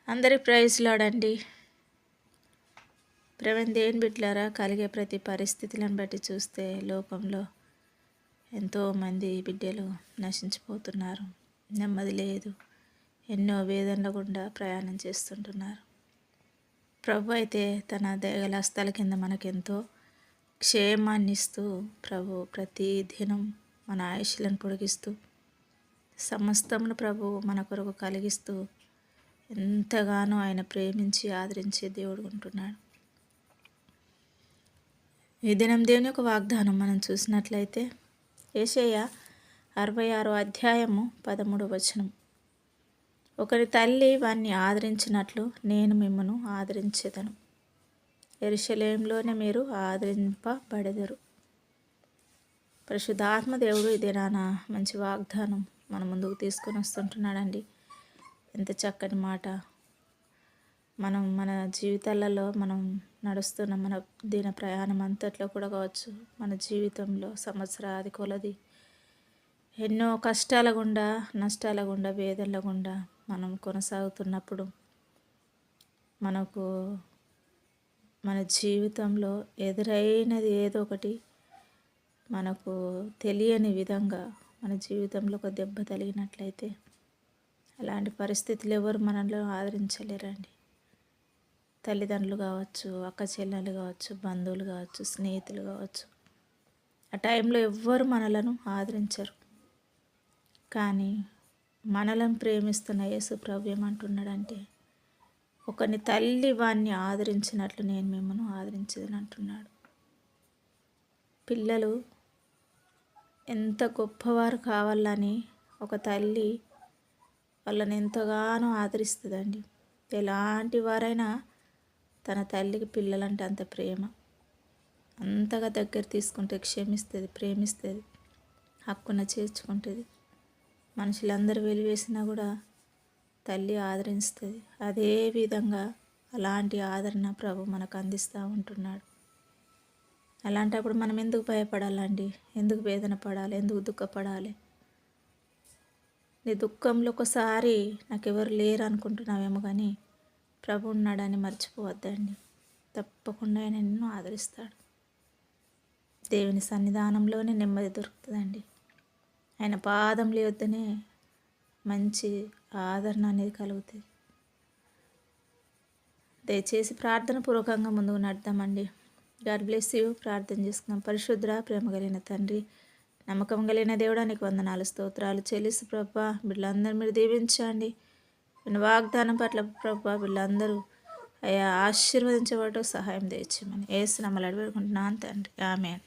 అందరికి ప్రైజ్ లాడండి. ప్రవీణ్ దేని బిడ్డలారా, కలిగే ప్రతి పరిస్థితులను బట్టి చూస్తే లోకంలో ఎంతోమంది బిడ్డలు నశించిపోతున్నారు. నెమ్మది లేదు, ఎన్నో వేదనల గుండా ప్రయాణం చేస్తుంటున్నారు. ప్రభు అయితే తన దయగల హస్తాల కింద మనకెంతో క్షేమాన్ని ఇస్తూ, ప్రభు ప్రతి దినం మన ఆయుష్లను పొడిగిస్తూ, సమస్తమును ప్రభు మన కొరకు కలిగిస్తూ ఎంతగానో ఆయన ప్రేమించి ఆదరించే దేవుడు ఉంటున్నాడు. ఈ దినం దేవుని యొక్క వాగ్దానం మనం చూసినట్లయితే యెషయా 66 అధ్యాయము 13 వచనం. ఒకరి తల్లి వాణ్ణి ఆదరించినట్లు నేను మిమ్మను ఆదరించేదను, యెరూషలేములోనే మీరు ఆదరింపబడెదరు. పరిశుద్ధాత్మ దేవుడు ఈ దినాన మంచి వాగ్దానం మన ముందుకు తీసుకొని వస్తుంటున్నాడండి. ఎంత చక్కని మాట. మన జీవితాలలో మనం నడుస్తున్న మన దిన ప్రయాణం అంతట్లో కూడా కావచ్చు, మన జీవితంలో సంవత్సరాది కొలది ఎన్నో కష్టాల గుండా, నష్టాల గుండా, వేదనల గుండా మనం కొనసాగుతున్నప్పుడు మనకు మన జీవితంలో ఎదురైనది ఏదో ఒకటి మనకు తెలియని విధంగా మన జీవితంలో ఒక దెబ్బ తగిలినట్లయితే అలాంటి పరిస్థితులు ఎవరు మనలో ఆదరించలేరండి. తల్లిదండ్రులు కావచ్చు, అక్క చెల్లెలు కావచ్చు, బంధువులు కావచ్చు, స్నేహితులు కావచ్చు, ఆ టైంలో ఎవ్వరు మనలను ఆదరించరు. కానీ మనలను ప్రేమిస్తున్న యేసు ప్రభు ఏమంటున్నాడంటే, ఒకని తల్లి వాణ్ణి ఆదరించినట్లు నేను మిమ్మల్ని ఆదరించేదని అంటున్నాడు. పిల్లలు ఎంత గొప్పవారు కావాలని ఒక తల్లి వాళ్ళని ఎంతగానో ఆదరిస్తుందండి. ఎలాంటి వారైనా తన తల్లికి పిల్లలంటే అంత ప్రేమ, అంతగా దగ్గర తీసుకుంటే క్షమిస్తుంది, ప్రేమిస్తుంది, హక్కున చేర్చుకుంటుంది. మనుషులందరూ వెలివేసినా కూడా తల్లి ఆదరిస్తుంది. అదే విధంగా అలాంటి ఆదరణ ప్రభు మనకు అందిస్తూ ఉంటున్నాడు. అలాంటప్పుడు మనం ఎందుకు భయపడాలండి? ఎందుకు వేదన పడాలి? ఎందుకు దుఃఖపడాలి? నీ దుఃఖంలో ఒకసారి నాకెవరు లేరు అనుకుంటున్నావేమో, కానీ ప్రభు ఉన్నాడని మర్చిపోవద్దండి. తప్పకుండా ఆయన నిన్ను ఆదరిస్తాడు. దేవుని సన్నిధానంలోనే నెమ్మది దొరుకుతుందండి. ఆయన పాదంలో వద్దనే మంచి ఆదరణ అనేది కలుగుతుంది. దయచేసి ప్రార్థన పూర్వకంగా ముందుకు నడదామండి. God bless you. ప్రార్థన చేసుకుందాం. పరిశుద్ర ప్రేమ కలిగిన తండ్రి, నమ్మకం కలిగిన దేవుడానికి వందనాలు, స్తోత్రాలు చెల్లిస్తూ ప్రభా, వీళ్ళందరూ మీరు దీవించండి. వాగ్దానం పట్ల ప్రభా వీళ్ళందరూ అయ్యా ఆశీర్వదించబడటం సహాయం తెచ్చమని యేసు నామములో అడిగి వేడుకుంటున్నాను తండ్రి. ఆమేన్.